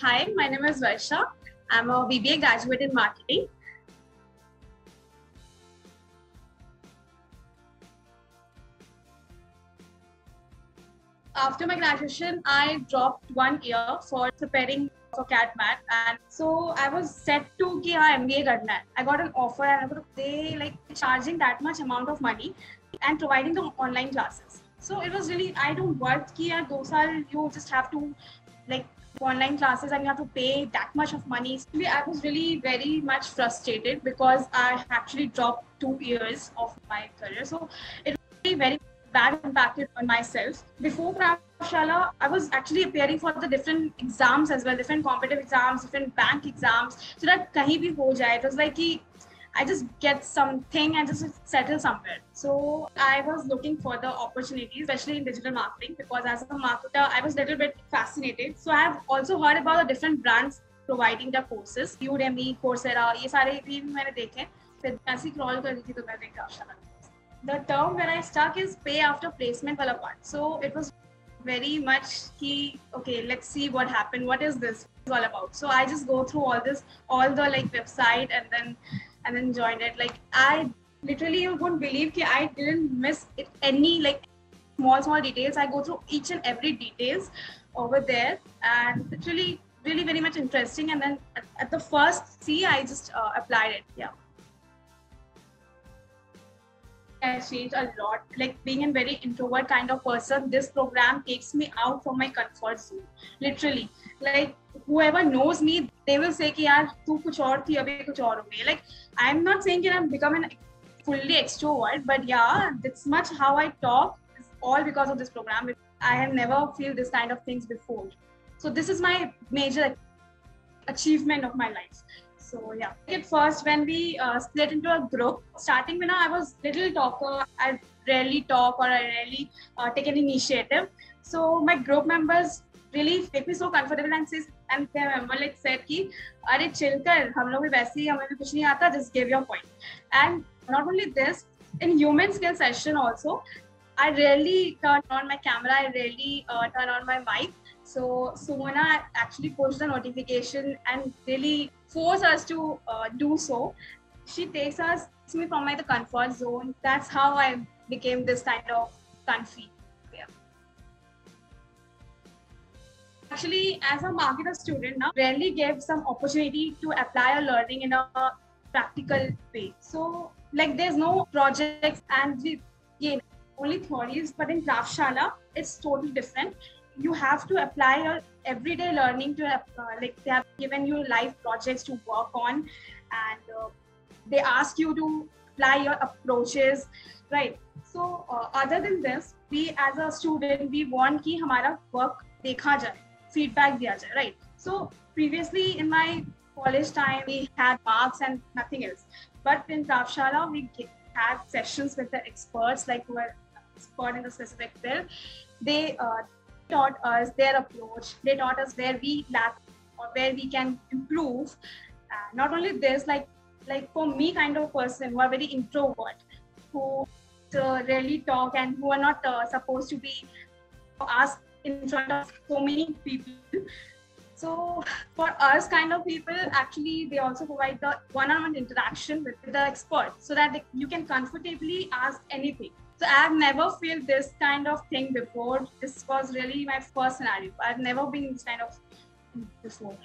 Hi, my name is Warsha. I'm a BBA graduate in marketing. After my graduation, I dropped 1 year for preparing for CAT-MAT, and so I was set to कि हाँ MBA करना है. I got an offer and they like charging that much amount of money and providing the online classes. So it was really, I don't work कि यार 2 साल you just have to like online classes and you have to pay that much of money. So I was really very much frustrated because I actually dropped 2 years of my career. So it was really very bad impacted on myself. Before Kraftshala, I was actually appearing for the different exams as well, different competitive exams, different bank exams, so that kahin bhi ho jaye. It was like I just get something and just settle somewhere. So I was looking for the opportunities, especially in digital marketing, because as a marketer, I was a little bit fascinated. So I have also heard about the different brands providing the courses, Udemy, Coursera, ये सारे भी मैंने देखे. फिर ऐसी crawl कर रही थी तो मैंने Kraftshala. The term where I stuck is pay after placement wala part. So it was very much key. Okay, let's see what happened. What is this all about? So I just go through all this, all the like website, and then joined it. Like I literally, you wouldn't believe that I didn't miss it, any like small details. I go through each and every details over there, and it's really very much interesting. And then at the first see, I just applied it. Yeah. Has changed a lot. Like being a very introvert kind of person, this program takes me out from my comfort zone. Literally, like whoever knows me, they will say कि यार तू कुछ और थी अभी कुछ और हो गई. Like I'm not saying that I'm becoming fully extrovert, but yeah, that's much how I talk. It's all because of this program. I have never feel this kind of things before. So this is my major achievement of my life. So yeah, at first when we split into a group, starting when I was little talker, I rarely talk or I rarely take an initiative. So my group members really make me so comfortable and says, and their member like said कि अरे chill कर, हम लोग भी वैसे ही हमें भी कुछ नहीं आता, just give your point. And not only this, in human skill session also, I rarely turn on my camera, I rarely turn on my mic. So Sumona actually pushed the notification and really force us to do so. She takes me from the comfort zone. That's how I became this kind of comfy. Yeah. Actually, as a marketer student now, rarely gave some opportunity to apply a learning in a practical way. So like there's no projects and only theories, but in Kraftshala, it's totally different. You have to apply your everyday learning to like they have given you live projects to work on, and they ask you to apply your approaches, right? So other than this, we as a student we want कि हमारा work देखा जाए, feedback दिया जाए, right? So previously in my college time we had marks and nothing else, but in Kraftshala we had sessions with the experts like who are expert in the specific field. They taught us their approach. They taught us where we lack or where we can improve. Not only this, like for me kind of person who are very introvert, who rarely talk and who are not supposed to be asked in front of so many people. So for us kind of people, actually they also provide the one-on-one interaction with the expert so that you can comfortably ask anything. So I've never felt this kind of thing before. This was really my first scenario. I've never been in this kind of before.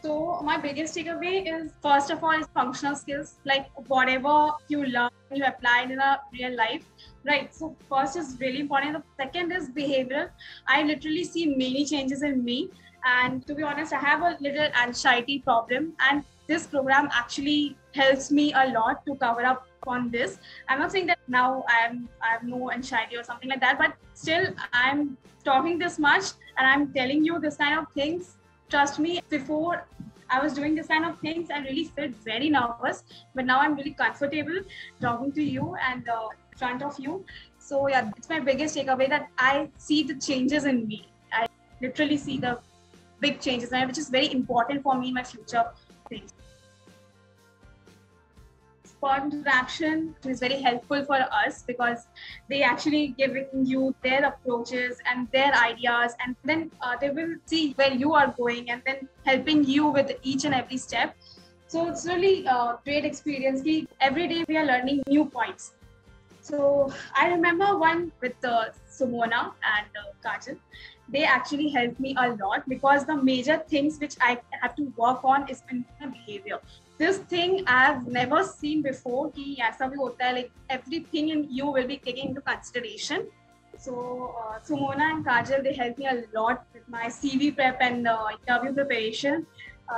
So my biggest takeaway is, first of all, is functional skills. Like whatever you learn, you apply in a real life, right? So first is really important. The second is behavioral. I literally see many changes in me. And to be honest, I have a little anxiety problem. And this program actually helps me a lot to cover up on this. I'm not saying that now I have no anxiety or something like that, but still I'm talking this much and I'm telling you this kind of things. Trust me, before I was doing this kind of things, I really felt very nervous, but now I'm really comfortable talking to you and in front of you. So yeah, it's my biggest takeaway that I see the changes in me. I literally see the big changes, which is very important for me in my future things. per interaction is very helpful for us because they actually giving you their approaches and their ideas, and then they will see where you are going and then helping you with each and every step. So it's really a great experience. Every day we are learning new points. So I remember one with Sumona and Kajal. They actually helped me a lot because the major things which I have to work on is in my behavior. This thing I've never seen before. कि ऐसा भी होता है, like everything in you will be taken into consideration. So Sumona and Kajal, they helped me a lot with my CV prep and interview preparation.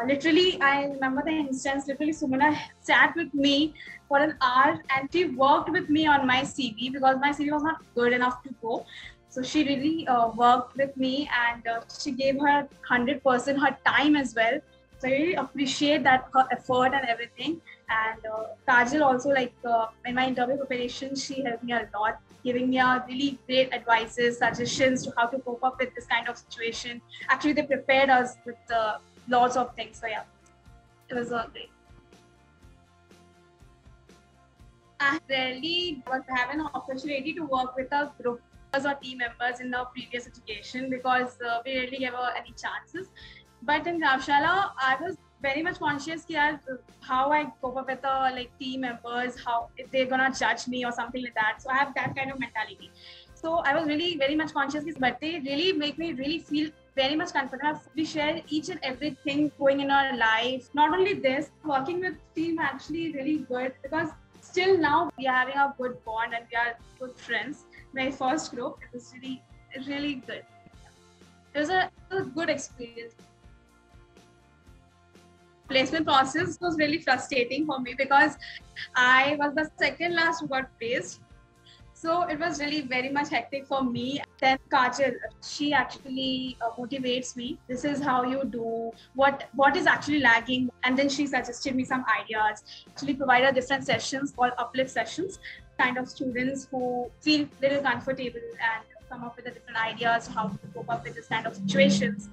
Literally, I remember the instance, literally Sumana sat with me for an hour and she worked with me on my CV because my CV was not good enough to go. So she really worked with me and she gave her 100% her time as well. So I really appreciate that, her effort and everything. And Kajal also, like in my interview preparation, she helped me a lot, giving me a really great advices, suggestions to how to cope up with this kind of situation. Actually, they prepared us with lots of things. So yeah, it was great. I rarely have an opportunity to work with a group or team members in the previous education because we rarely gave any chances. But in Kraftshala, I was very much conscious how I cope up with the team members, how if they're gonna judge me or something like that. So I have that kind of mentality. So I was really very much conscious, but they really make me really feel very much confident. We share each and everything going in our life. Not only this, working with team actually really good because still now we are having a good bond and we are good friends. My first group, it was really good. It was a good experience. Placement process was really frustrating for me because I was the second last who got placed. So it was really very much hectic for me. Then Kajal, she actually motivates me. This is how you do, what is actually lagging. And then she suggested me some ideas. Actually provided different sessions called uplift sessions, kind of students who feel a little comfortable and come up with the different ideas, how to cope up with this kind of situations.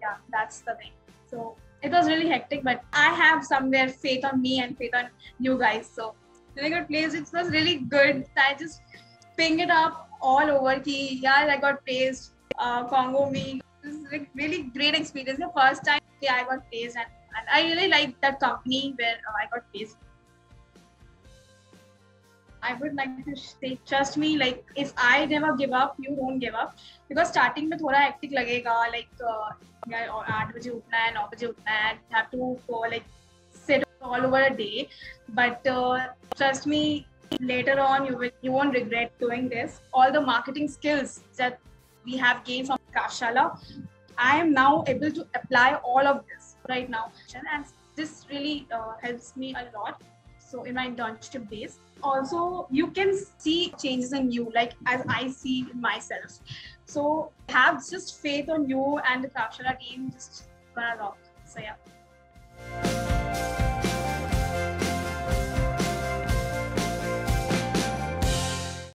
Yeah, that's the thing. So it was really hectic, but I have somewhere faith on me and faith on you guys. So when I got placed, it was really good. I just ping it up all over. Yeah, I got placed. Congo me. This is like really great experience. The first time I got placed, and I really liked that company where I got placed. I would like to say, trust me, like if I never give up, you don't give up. Because starting में थोड़ा hectic लगेगा, like 8 बजे उठना है, 9 बजे उठना है, you have to go like sit all over a day. But trust me, later on you won't regret doing this. All the marketing skills that we have gained from Kraftshala, I am now able to apply all of this right now, and this really helps me a lot. So in my internship days, also you can see changes in you, like as I see in myself. So have just faith on you and the Kraftshala team, just gonna rock. So yeah.